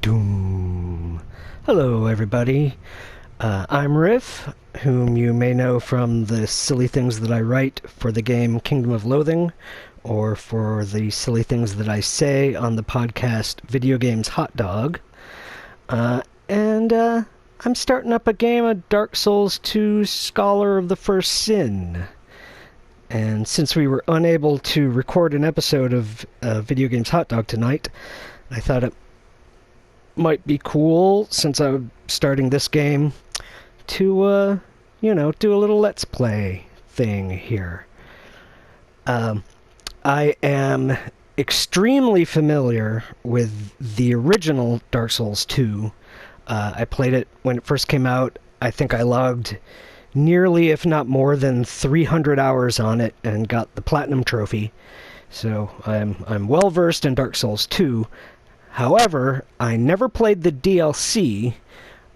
Doom. Hello, everybody. I'm Riff, whom you may know from the silly things that I write for the game Kingdom of Loathing, or for the silly things that I say on the podcast Video Games Hot Dog. And I'm starting up a game of Dark Souls 2 Scholar of the First Sin. And since we were unable to record an episode of Video Games Hot Dog tonight, I thought it might be cool, since I'm starting this game, to, do a little Let's Play thing here. I am extremely familiar with the original Dark Souls 2. I played it when it first came out. I think I logged nearly, if not more than 300 hours on it and got the Platinum Trophy. So I'm well versed in Dark Souls 2. However, I never played the DLC,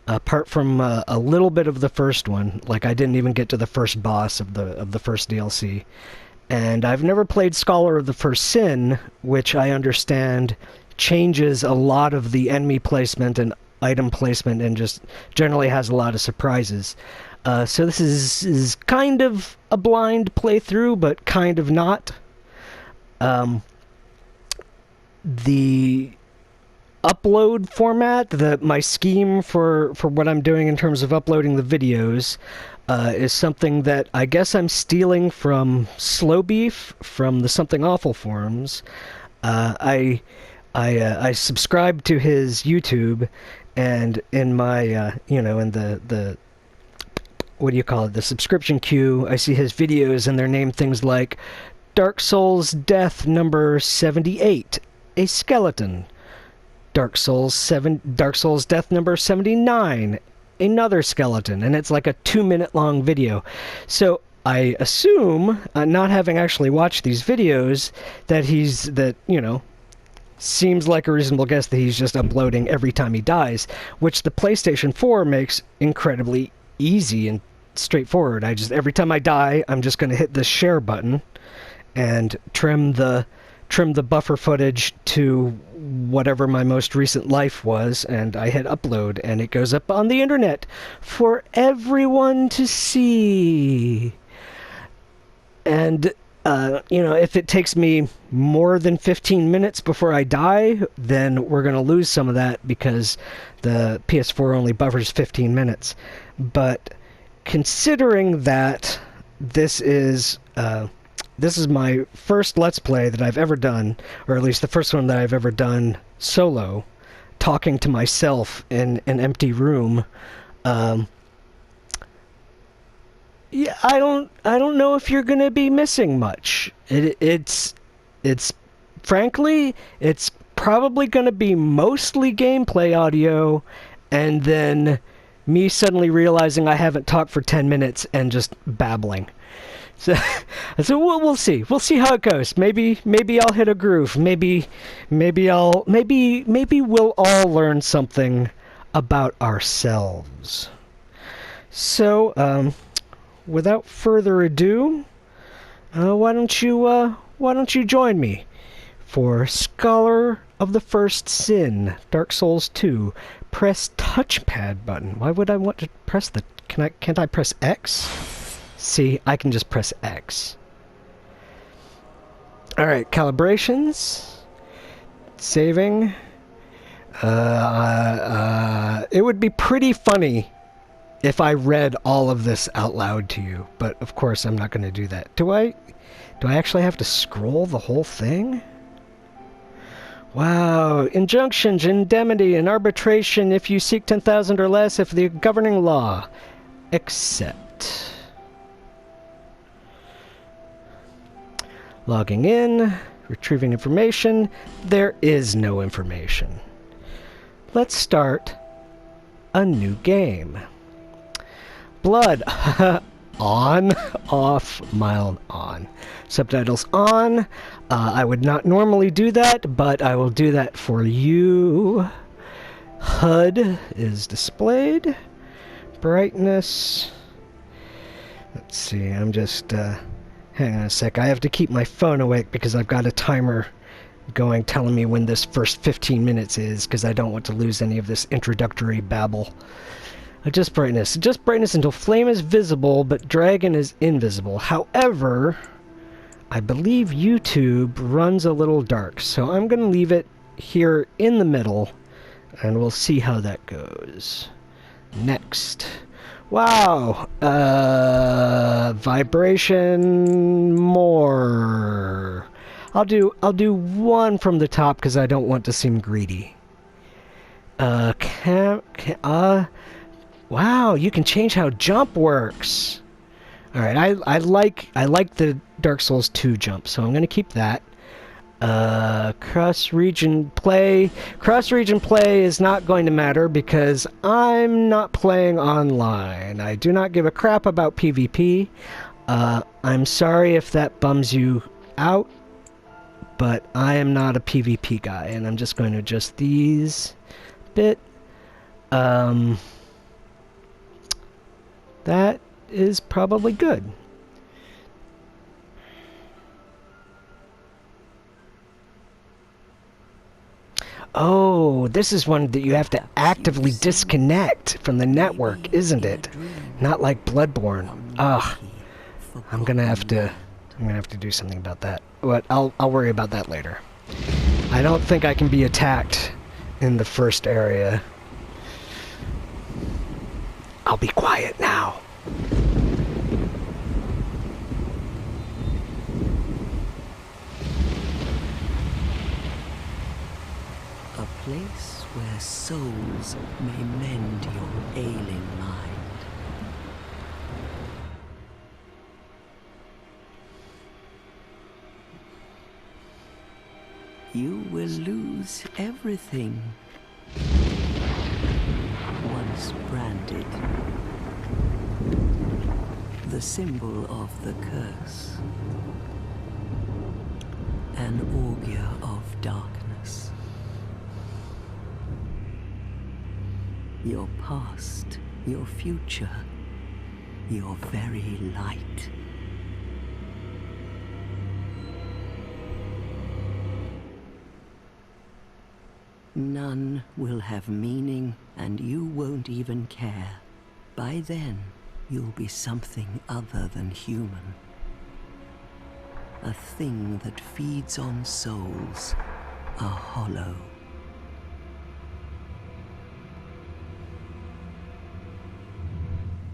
apart from a little bit of the first one. Like, I didn't even get to the first boss of the first DLC. And I've never played Scholar of the First Sin, which I understand changes a lot of the enemy placement and item placement and just generally has a lot of surprises. So this is kind of a blind playthrough, but kind of not. The upload format, my scheme for what I'm doing in terms of uploading the videos, is something that I guess I'm stealing from Slow Beef from the Something Awful forums. I subscribe to his YouTube, and in my in the what do you call it, the subscription queue, I see his videos, and they're named things like Dark Souls Death number 78, a skeleton. Dark Souls Death number 79, another skeleton, and it's like a 2-minute long video. So I assume, not having actually watched these videos, seems like a reasonable guess that he's just uploading every time he dies, which the PlayStation 4 makes incredibly easy and straightforward. Every time I die, I'm just going to hit the share button and trim the buffer footage to whatever my most recent life was, and I hit upload, and it goes up on the internet for everyone to see. And if it takes me more than 15 minutes before I die, then we're going to lose some of that because the PS4 only buffers 15 minutes. But considering that this is my first Let's Play that I've ever done, or at least the first one that I've ever done solo, talking to myself in an empty room, yeah, I don't know if you're gonna be missing much. It's frankly, it's probably gonna be mostly gameplay audio, and then me suddenly realizing I haven't talked for 10 minutes and just babbling. So we'll see. We'll see how it goes. Maybe I'll hit a groove. Maybe we'll all learn something about ourselves. So, without further ado, why don't you join me for Scholar of the First Sin, Dark Souls 2. Press touchpad button. Why would I want to press the? Can't I press X? See, I can just press X. Alright, calibrations. Saving. It would be pretty funny if I read all of this out loud to you, but of course I'm not going to do that. Do I actually have to scroll the whole thing? Wow. Injunctions, indemnity, and arbitration if you seek 10,000 or less if the governing law. Accept. Logging in, retrieving information. There is no information. Let's start a new game. Blood. On, off, mild, on. Subtitles on. I would not normally do that, but I will do that for you. HUD is displayed. Brightness. Let's see, I'm just... hang on a sec. I have to keep my phone awake because I've got a timer telling me when this first 15 minutes is, because I don't want to lose any of this introductory babble. Adjust brightness. Adjust brightness until flame is visible, but dragon is invisible. However, I believe YouTube runs a little dark, so I'm going to leave it here in the middle, and we'll see how that goes. Next. Wow! Vibration more. I'll do one from the top because I don't want to seem greedy. Wow, you can change how jump works. All right, I like the Dark Souls 2 jump, so I'm gonna keep that. Cross-region play. Cross-region play is not going to matter because I'm not playing online. I do not give a crap about PvP. I'm sorry if that bums you out, but I am not a PvP guy, and I'm just going to adjust these a bit. That is probably good. Oh, this is one that you have to actively disconnect from the network, isn't it? Not like Bloodborne. Ugh. I'm gonna have to do something about that. But I'll worry about that later. I don't think I can be attacked in the first area. I'll be quiet now. A place where souls may mend your ailing mind. You will lose everything once branded. The symbol of the curse. An augur of darkness. Your past, your future, your very light. None will have meaning, and you won't even care. By then, you'll be something other than human. A thing that feeds on souls, a hollow.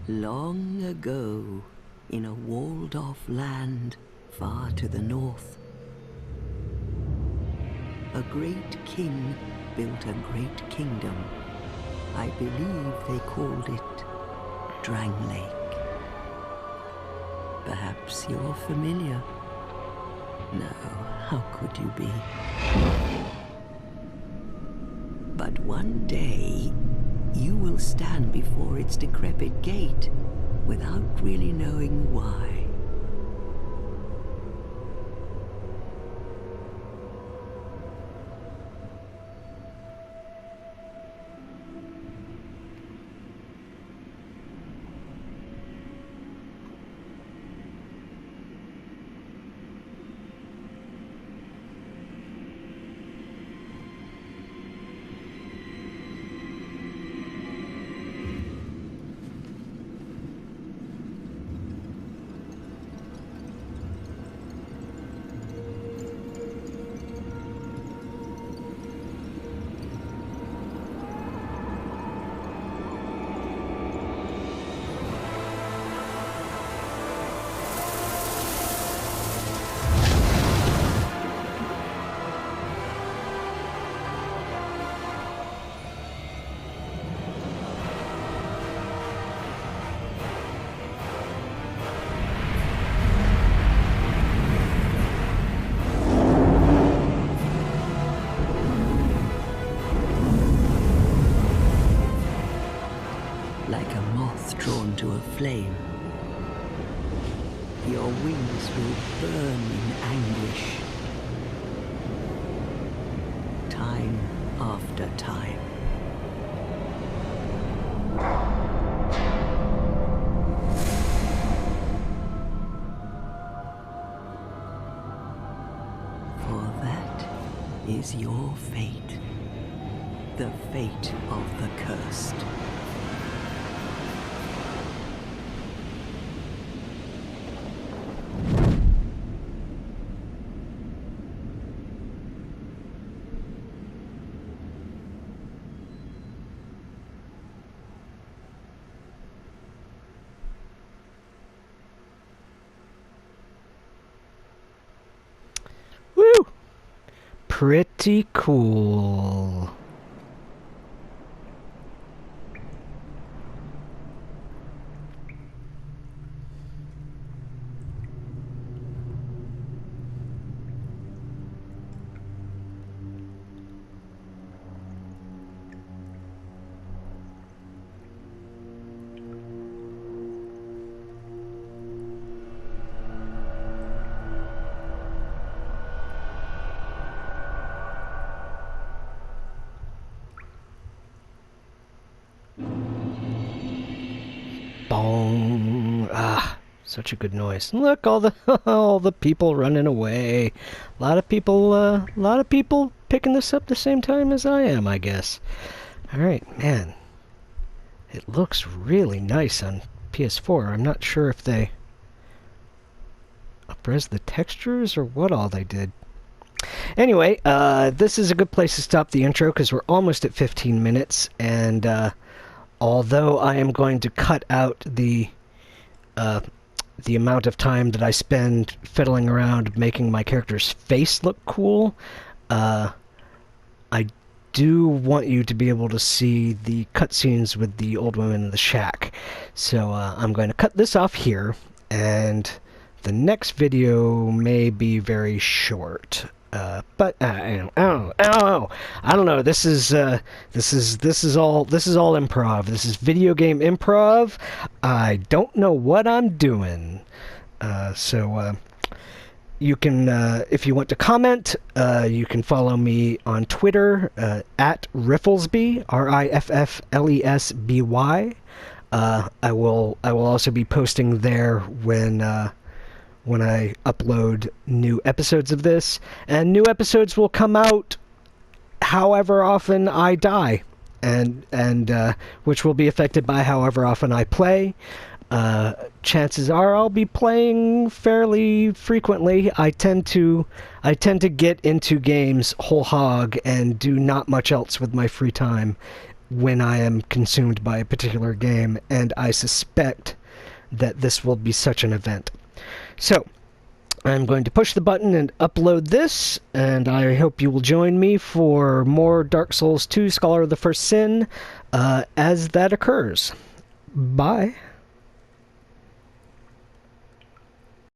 Long ago, in a walled-off land far to the north, a great king built a great kingdom. I believe they called it Drang Lake. Perhaps you're familiar. No, how could you be? But one day, you will stand before its decrepit gate without really knowing why. Like a moth drawn to a flame, your wings will burn in anguish, time after time. For that, is your fate. The fate of the cursed. Woo! Pretty cool. Bong. Ah, such a good noise. Look, all the all the people running away. A lot of people picking this up the same time as I am, I guess. All right, man. It looks really nice on PS4. I'm not sure if they upres the textures or what all they did. Anyway, this is a good place to stop the intro because we're almost at 15 minutes, and although I am going to cut out the amount of time that I spend fiddling around making my character's face look cool, I do want you to be able to see the cutscenes with the old woman in the shack. So I'm going to cut this off here, and the next video may be very short. But I don't know. This is all improv. This is video game improv. I don't know what I'm doing. So you can, if you want to comment, you can follow me on Twitter at Rifflesby, Rifflesby. I will also be posting there when I upload new episodes of this, and new episodes will come out however often I die, and which will be affected by however often I play. Chances are I'll be playing fairly frequently. I tend to get into games whole hog and do not much else with my free time when I am consumed by a particular game, and I suspect that this will be such an event. So, I'm going to push the button and upload this, and I hope you will join me for more Dark Souls 2 Scholar of the First Sin as that occurs. Bye.